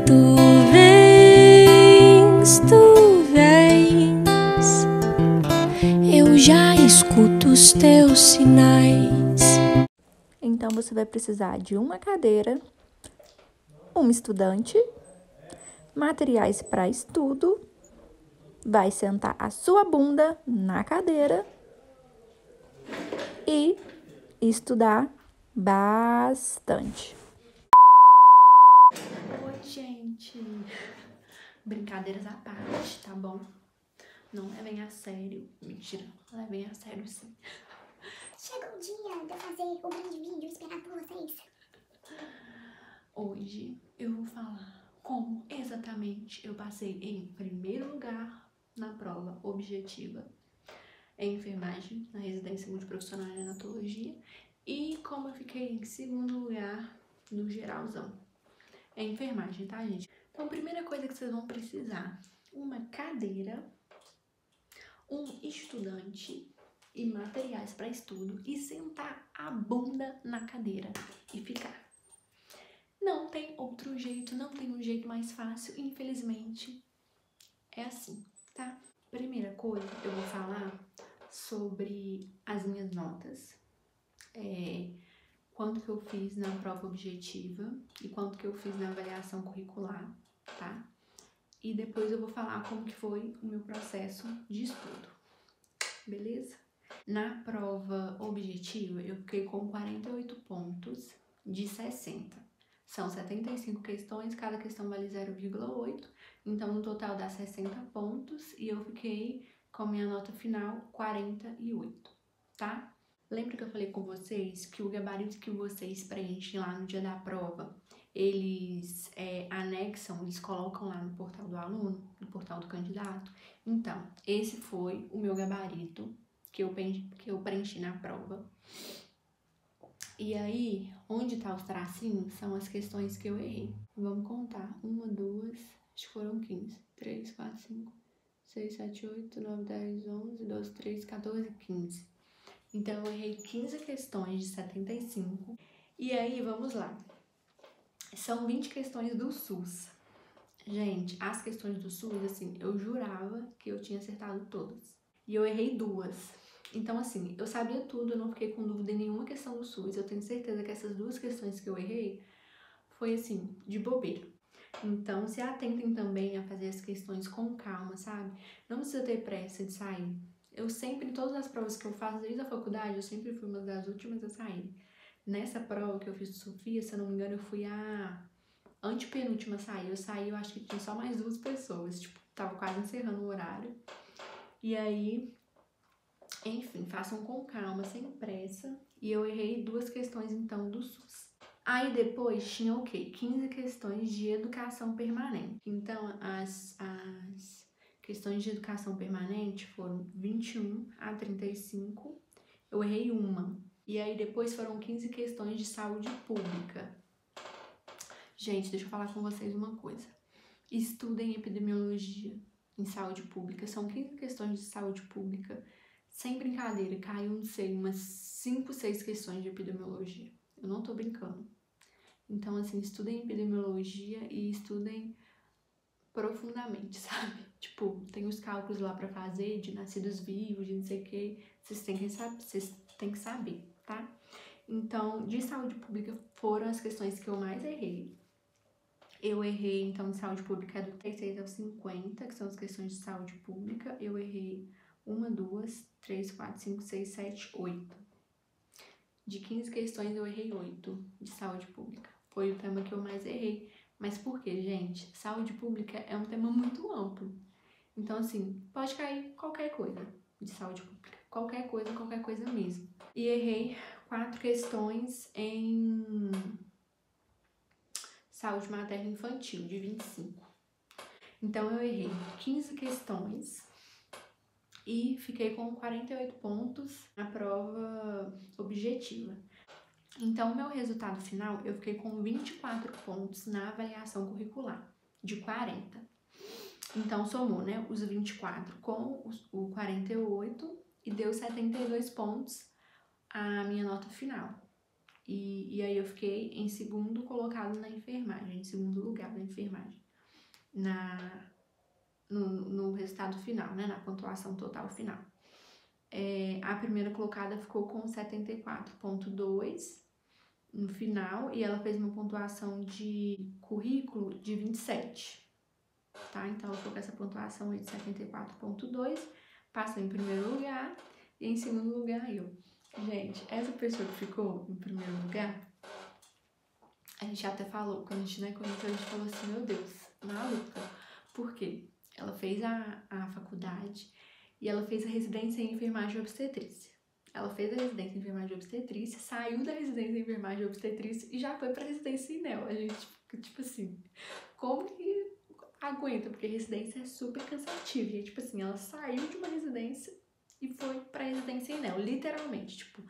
Tu vens, eu já escuto os teus sinais. Então, você vai precisar de uma cadeira, uma estudante, materiais para estudo, vai sentar a sua bunda na cadeira e estudar bastante. Oi, gente! Brincadeiras à parte, tá bom? Não levem a sério. Mentira, levem a sério sim. Chegou o dia de eu fazer o grande vídeo esperado por vocês. Hoje eu vou falar como exatamente eu passei em primeiro lugar na prova objetiva em enfermagem na residência multiprofissional em neonatologia e como eu fiquei em segundo lugar no geralzão. É enfermagem, tá, gente? Então, a primeira coisa que vocês vão precisar, uma cadeira, um estudante e materiais para estudo e sentar a bunda na cadeira e ficar. Não tem outro jeito, não tem um jeito mais fácil, infelizmente, é assim, tá? Primeira coisa, eu vou falar sobre as minhas notas, quanto que eu fiz na prova objetiva e quanto que eu fiz na avaliação curricular, tá? E depois eu vou falar como que foi o meu processo de estudo, beleza? Na prova objetiva, eu fiquei com 48 pontos de 60. São 75 questões, cada questão vale 0,8, então no total dá 60 pontos e eu fiquei com minha nota final 48, tá? Lembra que eu falei com vocês que o gabarito que vocês preenchem lá no dia da prova, eles anexam, eles colocam lá no portal do aluno, no portal do candidato? Então, esse foi o meu gabarito que eu preenchi na prova. E aí, onde tá os tracinhos, são as questões que eu errei. Vamos contar. 1, 2, acho que foram 15. 3, 4, 5, 6, 7, 8, 9, 10, 11, 12, 13, 14, 15. Então, eu errei 15 questões de 75. E aí, vamos lá. São 20 questões do SUS. Gente, as questões do SUS, assim, eu jurava que eu tinha acertado todas. E eu errei 2. Então, assim, eu sabia tudo, eu não fiquei com dúvida em nenhuma questão do SUS. Eu tenho certeza que essas 2 questões que eu errei foi, assim, de bobeira. Então, se atentem também a fazer as questões com calma, sabe? Não precisa ter pressa de sair. Eu sempre, em todas as provas que eu faço desde a faculdade, eu sempre fui uma das últimas a sair. Nessa prova que eu fiz de Sofia, se eu não me engano, eu fui a antepenúltima a sair. Eu saí, eu acho que tinha só mais 2 pessoas. Tipo, tava quase encerrando o horário. E aí, enfim, façam com calma, sem pressa. E eu errei 2 questões, então, do SUS. Aí depois tinha o quê? 15 questões de educação permanente. Então, as questões de educação permanente foram 21 a 35. Eu errei uma. E aí depois foram 15 questões de saúde pública. Gente, deixa eu falar com vocês uma coisa. Estudem epidemiologia em saúde pública. São 15 questões de saúde pública. Sem brincadeira, caiu, não sei, umas 5, 6 questões de epidemiologia. Eu não tô brincando. Então, assim, estudem epidemiologia e estudem profundamente, sabe? Tipo, tem os cálculos lá pra fazer de nascidos vivos, de não sei o que. Vocês têm que saber, tá? Então, de saúde pública foram as questões que eu mais errei. Eu errei, então, de saúde pública do 36 ao 50, que são as questões de saúde pública. Eu errei 1, 2, 3, 4, 5, 6, 7, 8. De 15 questões, eu errei 8 de saúde pública. Foi o tema que eu mais errei. Mas por quê, gente? Saúde pública é um tema muito amplo. Então, assim, pode cair qualquer coisa de saúde pública. Qualquer coisa mesmo. E errei 4 questões em saúde materna e infantil, de 25. Então, eu errei 15 questões e fiquei com 48 pontos na prova objetiva. Então, o meu resultado final, eu fiquei com 24 pontos na avaliação curricular, de 40. Então, somou, né, os 24 com o 48 e deu 72 pontos a minha nota final. E aí eu fiquei em segundo colocado na enfermagem, em segundo lugar na enfermagem, no resultado final, né, na pontuação total final. A primeira colocada ficou com 74,2 no final e ela fez uma pontuação de currículo de 27, tá? Então ela ficou com essa pontuação aí de 74,2, passou em primeiro lugar e em segundo lugar eu. Gente, essa pessoa que ficou em primeiro lugar, a gente até falou, quando a gente falou assim, meu Deus, maluca. Por quê? Ela fez a faculdade e ela fez a residência em enfermagem e obstetrícia. Ela fez a residência em enfermagem e obstetrícia, saiu da residência em enfermagem e obstetrícia e já foi pra residência em NEL. A gente fica, tipo assim, como que aguenta? Porque a residência é super cansativa. E, tipo assim, ela saiu de uma residência e foi pra residência em NEL, literalmente, tipo...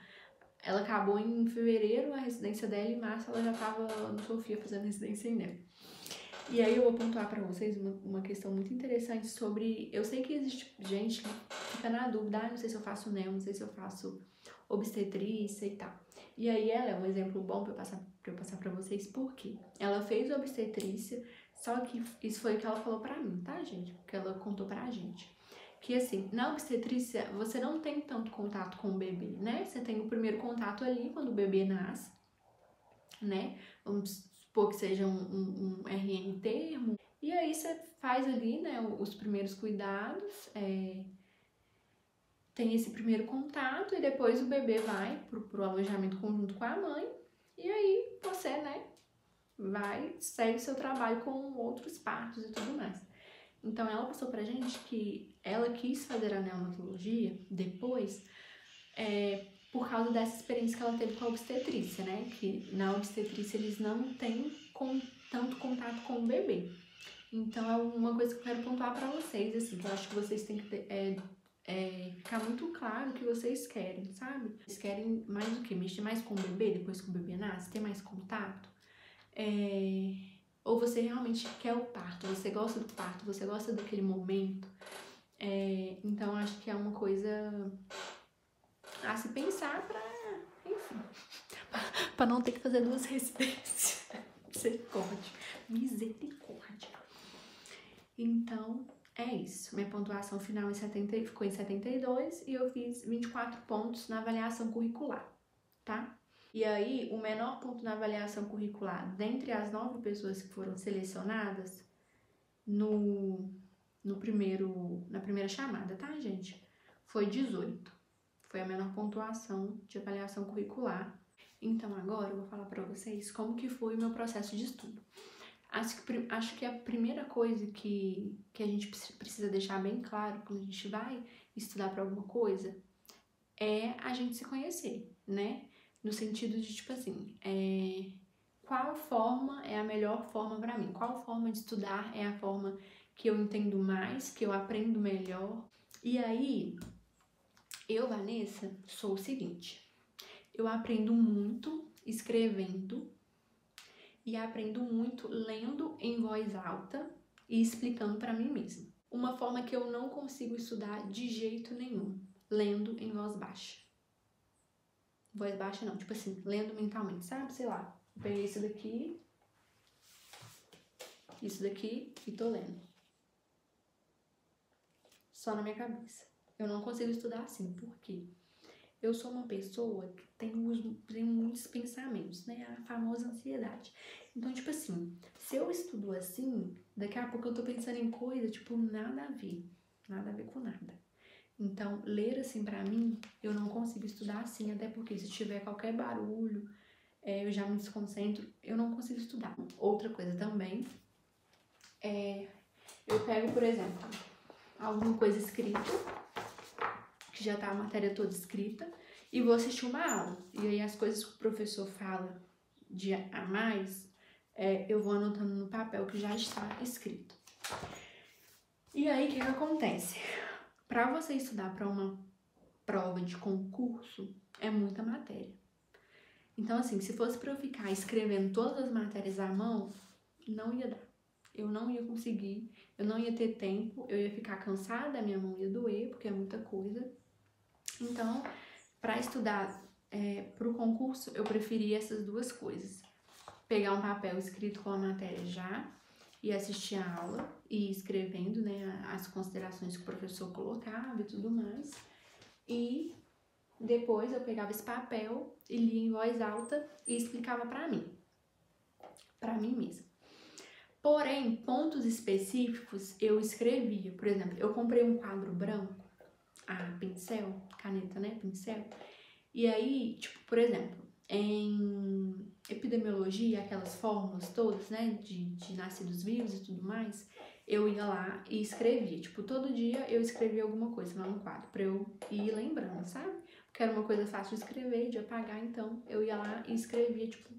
Ela acabou em fevereiro a residência dela e em março ela já tava no Sofia fazendo residência em NEL. E aí eu vou pontuar pra vocês uma questão muito interessante sobre... Eu sei que existe gente que fica na dúvida, não sei se eu faço NEL, não sei se eu faço obstetrícia e tal. E aí ela é um exemplo bom pra eu passar pra vocês, por quê? Ela fez obstetrícia, só que isso foi o que ela falou pra mim, tá, gente? Porque ela contou pra gente. Que assim, na obstetrícia, você não tem tanto contato com o bebê, né? Você tem o primeiro contato ali, quando o bebê nasce, né? Vamos supor que seja um RN termo. E aí você faz ali, né, os primeiros cuidados, tem esse primeiro contato e depois o bebê vai pro alojamento conjunto com a mãe. E aí você, né, segue o seu trabalho com outros partos e tudo mais. Então, ela passou pra gente que ela quis fazer a neonatologia depois por causa dessa experiência que ela teve com a obstetrícia, né? Que na obstetrícia eles não têm tanto contato com o bebê. Então, é uma coisa que eu quero pontuar pra vocês, assim, que eu acho que vocês têm que ficar muito claro o que vocês querem, sabe? Vocês querem mais o quê? Mexer mais com o bebê depois que o bebê nasce? Ter mais contato? Ou você realmente quer o parto, você gosta do parto, você gosta daquele momento. Então, acho que é uma coisa a se pensar pra, enfim, pra não ter que fazer 2 residências. Misericórdia. Então, é isso. Minha pontuação final ficou em 72 e eu fiz 24 pontos na avaliação curricular, tá? E aí, o menor ponto na avaliação curricular, dentre as 9 pessoas que foram selecionadas na primeira chamada, tá, gente? Foi 18. Foi a menor pontuação de avaliação curricular. Então, agora eu vou falar pra vocês como que foi o meu processo de estudo. Acho que a primeira coisa que a gente precisa deixar bem claro quando a gente vai estudar pra alguma coisa é a gente se conhecer, né? No sentido de, tipo assim, qual forma é a melhor forma pra mim? Qual forma de estudar é a forma que eu entendo mais, que eu aprendo melhor? E aí, eu, Vanessa, sou o seguinte, eu aprendo muito escrevendo e aprendo muito lendo em voz alta e explicando pra mim mesma. Uma forma que eu não consigo estudar de jeito nenhum, lendo em voz baixa. Voz baixa não, tipo assim, lendo mentalmente, sabe? Sei lá, peguei isso daqui e tô lendo. Só na minha cabeça. Eu não consigo estudar assim, por quê? Eu sou uma pessoa que tem muitos pensamentos, né? A famosa ansiedade. Então, tipo assim, se eu estudo assim, daqui a pouco eu tô pensando em coisa, tipo, nada a ver com nada. Então, ler assim pra mim, eu não consigo estudar assim, até porque se tiver qualquer barulho, eu já me desconcentro, eu não consigo estudar. Outra coisa também, eu pego, por exemplo, alguma coisa escrita, que já tá a matéria toda escrita, e vou assistir uma aula. E aí as coisas que o professor fala a mais, eu vou anotando no papel que já está escrito. E aí, o que acontece? Para você estudar para uma prova de concurso, é muita matéria. Então, assim, se fosse para eu ficar escrevendo todas as matérias à mão, não ia dar. Eu não ia conseguir, eu não ia ter tempo, eu ia ficar cansada, minha mão ia doer, porque é muita coisa. Então, para estudar pro concurso, eu preferi essas duas coisas. Pegar um papel escrito com a matéria já e assistir a aula e ir escrevendo, né, as considerações que o professor colocava e tudo mais. E depois eu pegava esse papel e lia em voz alta e explicava pra mim mesma. Porém, pontos específicos eu escrevia. Por exemplo, eu comprei um quadro branco, pincel, caneta, né, pincel. E aí, tipo, por exemplo, em epidemiologia, aquelas fórmulas todas, né, de nascidos vivos e tudo mais, eu ia lá e escrevia. Tipo, todo dia eu escrevia alguma coisa lá no quadro, pra eu ir lembrando, sabe? Porque era uma coisa fácil de escrever, de apagar, então eu ia lá e escrevia, tipo,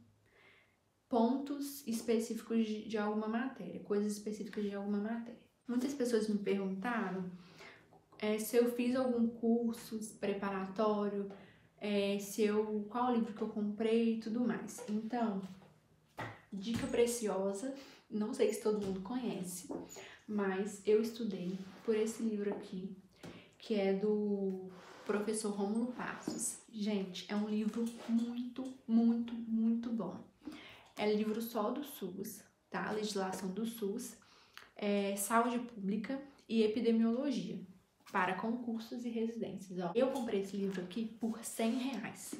pontos específicos de alguma matéria, coisas específicas de alguma matéria. Muitas pessoas me perguntaram se eu fiz algum curso preparatório, qual livro que eu comprei e tudo mais. Então, dica preciosa, não sei se todo mundo conhece, mas eu estudei por esse livro aqui, que é do professor Rômulo Passos. Gente, é um livro muito, muito, muito bom. É livro só do SUS, tá? Legislação do SUS, saúde pública e epidemiologia para concursos e residências. Ó, eu comprei esse livro aqui por R$100.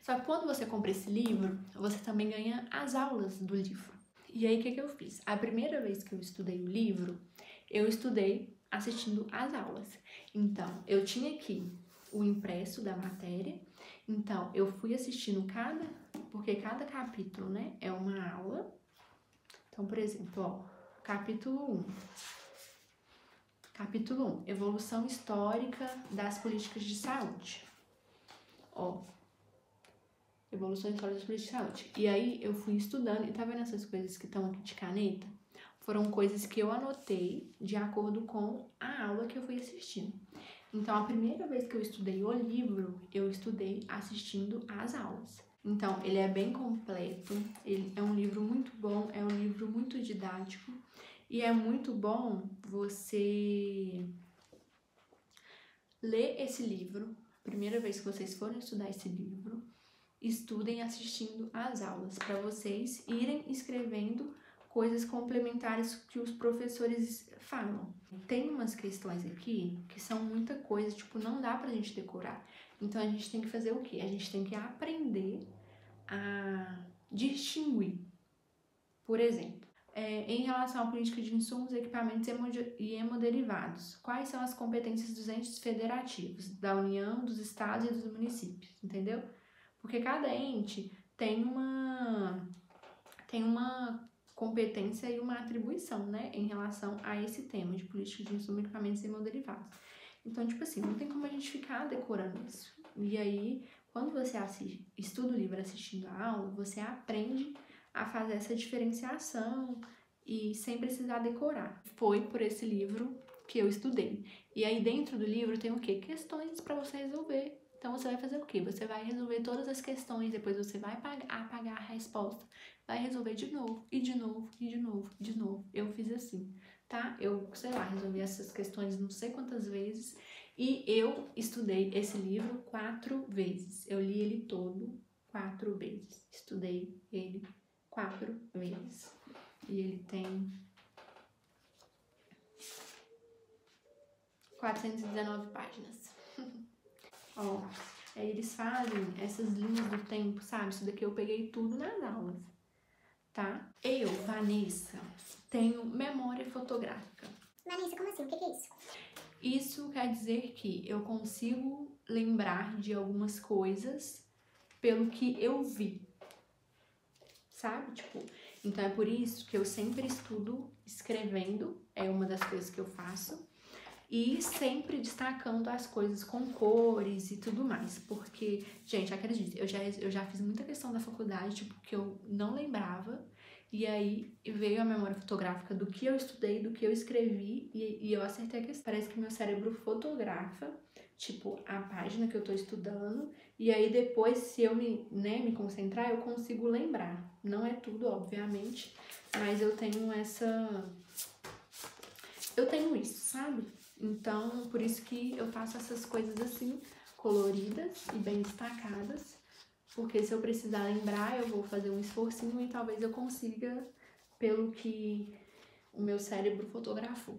Só que quando você compra esse livro, você também ganha as aulas do livro. E aí, o que eu fiz? A primeira vez que eu estudei o livro, eu estudei assistindo às aulas. Então, eu tinha aqui o impresso da matéria. Então, eu fui assistindo porque cada capítulo, né, é uma aula. Então, por exemplo, ó, capítulo 1. Capítulo 1, evolução histórica das políticas de saúde. Ó, evolução histórica das políticas de saúde. E aí, eu fui estudando, e tá vendo essas coisas que estão aqui de caneta? Foram coisas que eu anotei de acordo com a aula que eu fui assistindo. Então, a primeira vez que eu estudei o livro, eu estudei assistindo às aulas. Então, ele é bem completo, ele é um livro muito bom, é um livro muito didático e é muito bom você ler esse livro. Primeira vez que vocês forem estudar esse livro, estudem assistindo às aulas, para vocês irem escrevendo coisas complementares que os professores falam. Tem umas questões aqui que são muita coisa, tipo, não dá pra gente decorar. Então, a gente tem que fazer o quê? A gente tem que aprender a distinguir. Por exemplo, em relação à política de insumos, equipamentos e hemoderivados, quais são as competências dos entes federativos, da União, dos estados e dos municípios, entendeu? Porque cada ente tem uma competência e uma atribuição, né, em relação a esse tema de política de insumos, equipamentos e hemoderivados. Então, tipo assim, não tem como a gente ficar decorando isso. E aí, quando você estuda o livro assistindo a aula, você aprende a fazer essa diferenciação e sem precisar decorar. Foi por esse livro que eu estudei. E aí, dentro do livro tem o quê? Questões para você resolver. Então, você vai fazer o quê? Você vai resolver todas as questões, depois você vai apagar a resposta, vai resolver de novo, e de novo, e de novo, de novo. Eu fiz assim, tá? Eu, sei lá, resolvi essas questões não sei quantas vezes, e eu estudei esse livro 4 vezes. Eu li ele todo 4 vezes. Estudei ele 4 vezes. E ele tem 419 páginas. Ó, aí eles fazem essas linhas do tempo, sabe? Isso daqui eu peguei tudo nas aulas, tá? Eu, Vanessa, tenho memória fotográfica. Vanessa, como assim? O que é isso? Isso quer dizer que eu consigo lembrar de algumas coisas pelo que eu vi, sabe? Tipo, então é por isso que eu sempre estudo escrevendo, é uma das coisas que eu faço. E sempre destacando as coisas com cores e tudo mais. Porque, gente, acredite, eu já fiz muita questão da faculdade, tipo, que eu não lembrava. E aí veio a memória fotográfica do que eu estudei, do que eu escrevi, e eu acertei a questão. Parece que meu cérebro fotografa, tipo, a página que eu tô estudando. E aí depois, se eu me concentrar, eu consigo lembrar. Não é tudo, obviamente, mas eu tenho isso, sabe? Então, por isso que eu faço essas coisas assim, coloridas e bem destacadas, porque se eu precisar lembrar, eu vou fazer um esforcinho e talvez eu consiga pelo que o meu cérebro fotografou.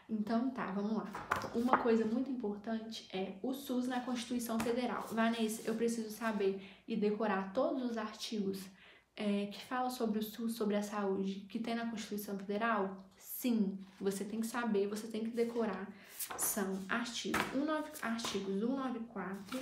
Então tá, vamos lá. Uma coisa muito importante é o SUS na Constituição Federal. Vanessa, eu preciso saber e decorar todos os artigos que falam sobre o SUS, sobre a saúde, que tem na Constituição Federal? Sim, você tem que saber, você tem que decorar. São artigos 194,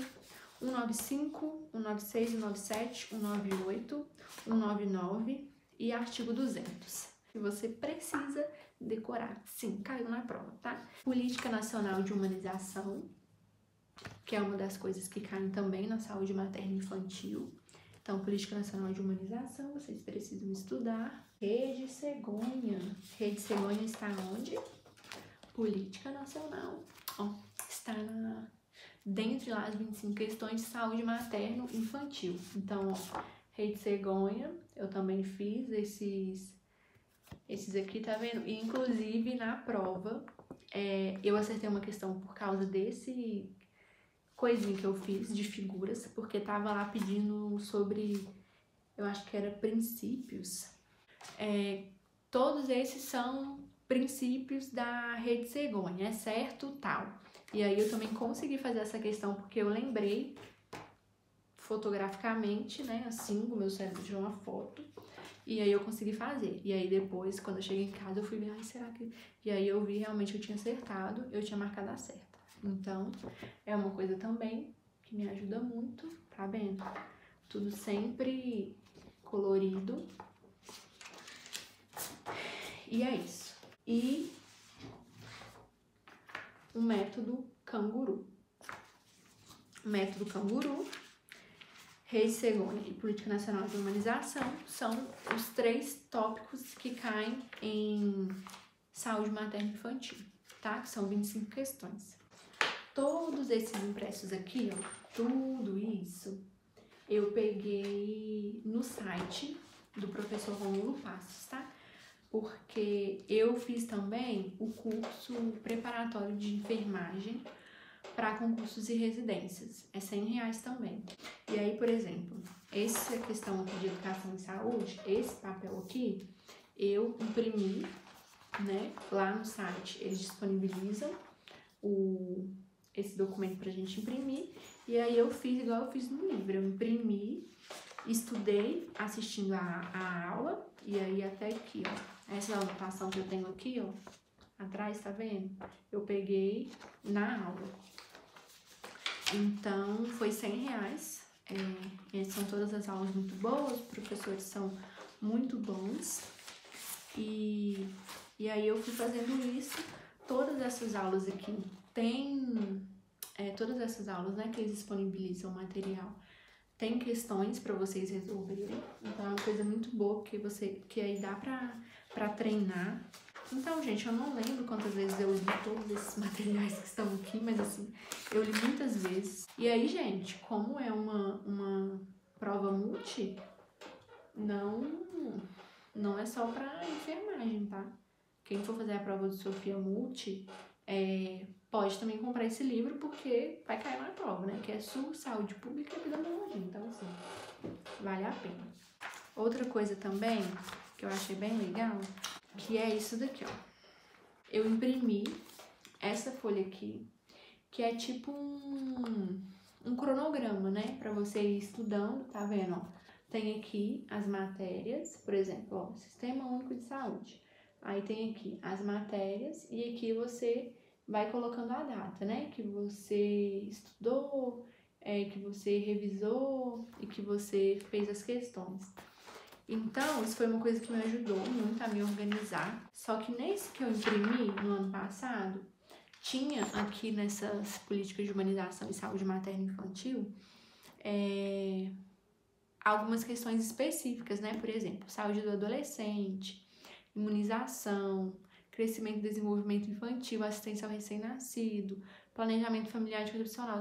195, 196, 197, 198, 199 e artigo 200. Que você precisa decorar. Sim, caiu na prova, tá? Política Nacional de Humanização, que é uma das coisas que caem também na saúde materna e infantil. Então, Política Nacional de Humanização, vocês precisam estudar. Rede Cegonha. Rede Cegonha está onde? Política Nacional. Ó, está dentre lá as 25 questões de saúde materno e infantil. Então, ó, Rede Cegonha, eu também fiz esses aqui, tá vendo? E, inclusive, na prova, eu acertei uma questão por causa desse coisinha que eu fiz de figuras, porque tava lá pedindo sobre, eu acho que era princípios. Todos esses são princípios da Rede Cegonha, é certo, tal. E aí eu também consegui fazer essa questão porque eu lembrei fotograficamente, né, assim, o meu cérebro tirou uma foto. E aí eu consegui fazer. E aí depois, quando eu cheguei em casa, eu fui ver, será que... E aí eu vi realmente que eu tinha acertado, eu tinha marcado a certa. Então, é uma coisa também que me ajuda muito, tá vendo? Tudo sempre colorido. E é isso. E o método canguru. O método canguru, Rede Cegonha e Política Nacional de Humanização são os 3 tópicos que caem em saúde materna e infantil, tá? Que são 25 questões. Todos esses impressos aqui, ó, tudo isso, eu peguei no site do professor Rômulo Passos, tá? Porque eu fiz também o curso preparatório de enfermagem para concursos e residências. É R$100 também. E aí, por exemplo, essa questão aqui de educação e saúde, esse papel aqui, eu imprimi, né? Lá no site eles disponibilizam esse documento pra gente imprimir. E aí eu fiz igual eu fiz no livro. Eu imprimi, estudei assistindo a aula. E aí até aqui, ó. Essa anotação que eu tenho aqui, ó. Atrás, tá vendo? Eu peguei na aula. Então, foi R$100. São todas as aulas muito boas, os professores são muito bons. E aí eu fui fazendo isso. Todas essas aulas aqui tem... todas essas aulas, né, que eles disponibilizam o material, tem questões para vocês resolverem. Então, é uma coisa muito boa, que aí dá pra treinar. Então, gente, eu não lembro quantas vezes eu li todos esses materiais que estão aqui, mas assim, eu li muitas vezes. E aí, gente, como é uma prova multi, não é só pra enfermagem, tá? Quem for fazer a prova do Sofia Multi, pode também comprar esse livro, porque vai cair na prova, né? Que é SUS, Saúde Pública e Epidemiologia. Então, assim, vale a pena. Outra coisa também, que eu achei bem legal, que é isso daqui, ó. Eu imprimi essa folha aqui, que é tipo um cronograma, né? Pra você ir estudando, tá vendo, ó? Tem aqui as matérias, por exemplo, ó, Sistema Único de Saúde. Aí tem aqui as matérias e aqui você vai colocando a data, né? Que você estudou, que você revisou e que você fez as questões. Então, isso foi uma coisa que me ajudou muito a me organizar. Só que nesse que eu imprimi no ano passado, tinha aqui nessas políticas de humanização e saúde materna e infantil, algumas questões específicas, né? Por exemplo, saúde do adolescente, imunização, crescimento e desenvolvimento infantil, assistência ao recém-nascido, planejamento familiar e anticoncepcional,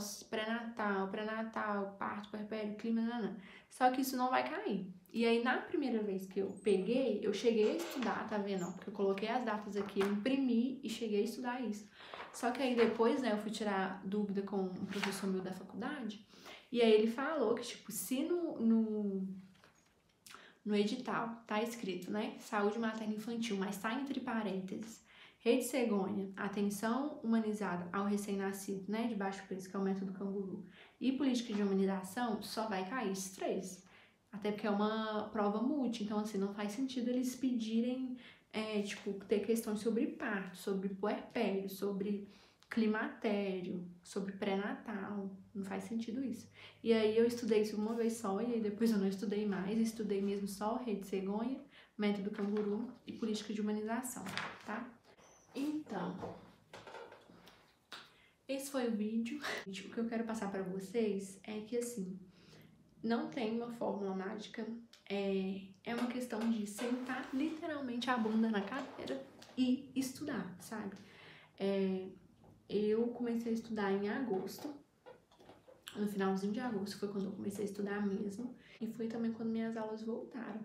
pré-natal, parto, puerpério, clima, nanã. Só que isso não vai cair. E aí, na primeira vez que eu peguei, eu cheguei a estudar, tá vendo? Porque eu coloquei as datas aqui, eu imprimi e cheguei a estudar isso. Só que aí depois, né, eu fui tirar dúvida com um professor meu da faculdade, e aí ele falou que, tipo, se no edital tá escrito, né, saúde materna infantil, mas tá entre parênteses, Rede Cegonha, atenção humanizada ao recém-nascido, né, de baixo peso, que é o método canguru, e política de humanização, só vai cair esses 3. Até porque é uma prova multi, então assim, não faz sentido eles pedirem, tipo, ter questões sobre parto, sobre puerpério, sobre climatério, sobre pré-natal, não faz sentido isso. E aí eu estudei isso uma vez só, e aí depois eu não estudei mais, estudei mesmo só Rede Cegonha, método canguru e política de humanização, tá? Então, esse foi o vídeo. O que eu quero passar pra vocês é que, assim, não tem uma fórmula mágica, é uma questão de sentar literalmente a bunda na cadeira e estudar, sabe? Eu comecei a estudar em agosto, no finalzinho de agosto foi quando eu comecei a estudar mesmo, e foi também quando minhas aulas voltaram.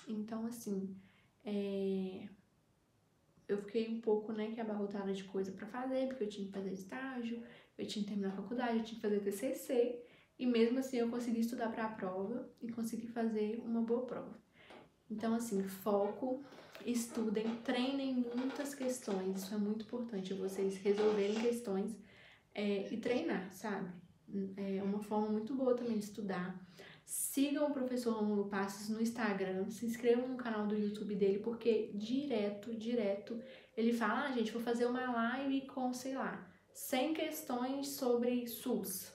Então, assim, eu fiquei um pouco, né, que abarrotada de coisa pra fazer, porque eu tinha que fazer estágio, eu tinha que terminar a faculdade, eu tinha que fazer TCC, e mesmo assim eu consegui estudar para a prova e consegui fazer uma boa prova. Então, assim, foco, estudem, treinem muitas questões. Isso é muito importante, vocês resolverem questões e treinar, sabe? É uma forma muito boa também de estudar. Sigam o professor Rômulo Passos no Instagram, se inscrevam no canal do YouTube dele, porque direto ele fala, gente, vou fazer uma live com, sei lá, 100 questões sobre SUS,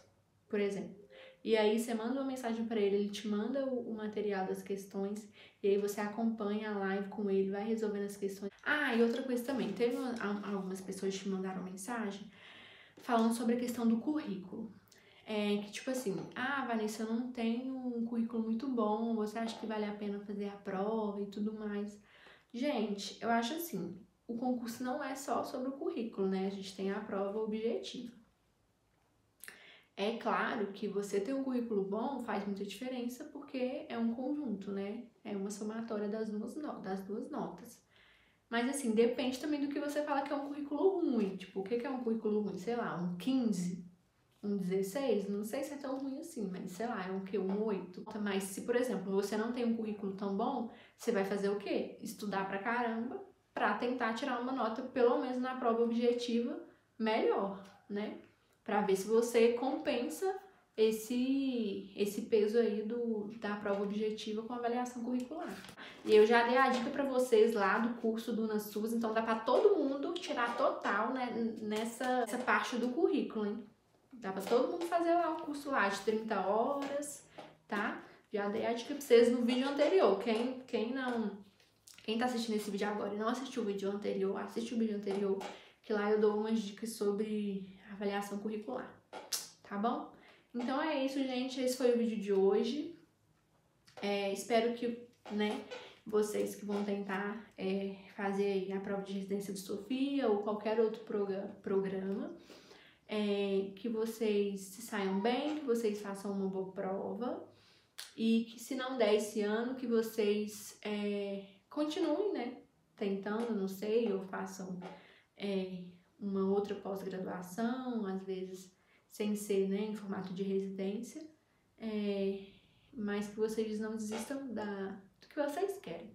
por exemplo. E aí você manda uma mensagem para ele te manda o material das questões, e aí você acompanha a live com ele, vai resolvendo as questões. Ah, e outra coisa também, teve algumas pessoas que mandaram mensagem falando sobre a questão do currículo. Que tipo assim, Vanessa, eu não tenho um currículo muito bom, você acha que vale a pena fazer a prova e tudo mais? Gente, eu acho assim, o concurso não é só sobre o currículo, né? A gente tem a prova objetiva. É claro que você ter um currículo bom faz muita diferença porque é um conjunto, né? É uma somatória das duas notas. Mas assim, depende também do que você fala que é um currículo ruim. Tipo, o que é um currículo ruim? Sei lá, um 15, um 16? Não sei se é tão ruim assim, mas sei lá, é o quê? Um 8? Mas se, por exemplo, você não tem um currículo tão bom, você vai fazer o quê? Estudar pra caramba pra tentar tirar uma nota, pelo menos na prova objetiva, melhor, né? Pra ver se você compensa esse peso aí da prova objetiva com a avaliação curricular. E eu já dei a dica pra vocês lá do curso do UnaSUS, então dá pra todo mundo tirar total, né, nessa parte do currículo, hein? Dá pra todo mundo fazer lá o curso lá de 30 horas, tá? Já dei a dica pra vocês no vídeo anterior. Quem tá assistindo esse vídeo agora e não assistiu o vídeo anterior, assiste o vídeo anterior, que lá eu dou umas dicas sobre avaliação curricular, tá bom? Então é isso, gente, esse foi o vídeo de hoje. Espero que, né, vocês que vão tentar fazer aí a prova de residência de Sofia ou qualquer outro programa, que vocês se saiam bem, que vocês façam uma boa prova e que, se não der esse ano, que vocês continuem, né, tentando, não sei, ou façam uma outra pós-graduação, às vezes sem ser, né, em formato de residência, mas que vocês não desistam do que vocês querem,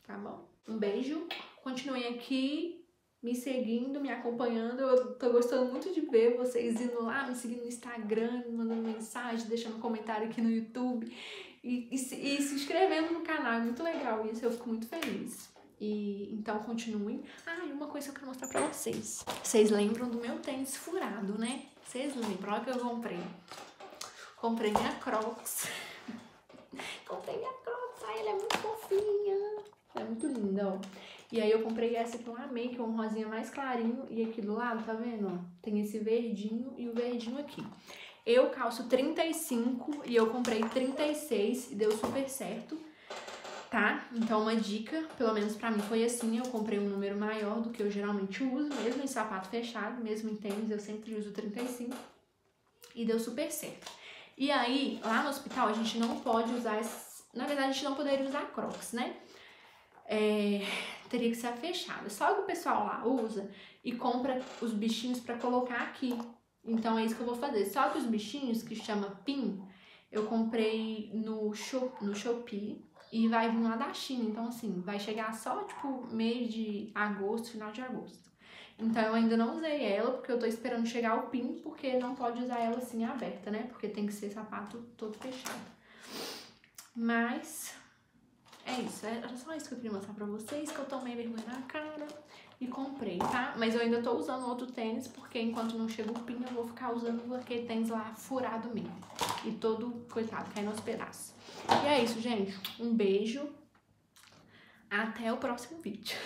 tá bom? Um beijo, continuem aqui me seguindo, me acompanhando, eu tô gostando muito de ver vocês indo lá, me seguindo no Instagram, me mandando mensagem, deixando um comentário aqui no YouTube e se inscrevendo no canal, é muito legal isso, eu fico muito feliz. Então continuem. E uma coisa que eu quero mostrar pra vocês. Vocês lembram do meu tênis furado, né? Vocês lembram? Olha o que eu comprei. Comprei minha Crocs. Comprei minha Crocs. Ela é muito fofinha. É muito linda, ó. E aí eu comprei essa que eu amei, que é um rosinha mais clarinho. E aqui do lado, tá vendo, ó? Tem esse verdinho e o verdinho aqui. Eu calço 35 e eu comprei 36 e deu super certo. Tá? Então uma dica, pelo menos pra mim foi assim, eu comprei um número maior do que eu geralmente uso, mesmo em sapato fechado, mesmo em tênis, eu sempre uso 35 e deu super certo. E aí, lá no hospital, a gente não pode usar Na verdade, a gente não poderia usar Crocs, né? Teria que ser a fechada. Só que o pessoal lá usa e compra os bichinhos pra colocar aqui. Então é isso que eu vou fazer. Só que os bichinhos, que chama pin, eu comprei no Shopee e vai vir lá da China. Então assim, vai chegar só tipo mês de agosto, final de agosto. Então eu ainda não usei ela, porque eu tô esperando chegar o pin, porque não pode usar ela assim aberta, né? Porque tem que ser sapato todo fechado. Mas é isso, era só isso que eu queria mostrar pra vocês, que eu tomei vergonha na cara e comprei, tá? Mas eu ainda tô usando outro tênis, porque enquanto não chega o pin, eu vou ficar usando aquele tênis lá furado mesmo. E todo, coitado, caindo aos pedaços. E é isso, gente. Um beijo. Até o próximo vídeo.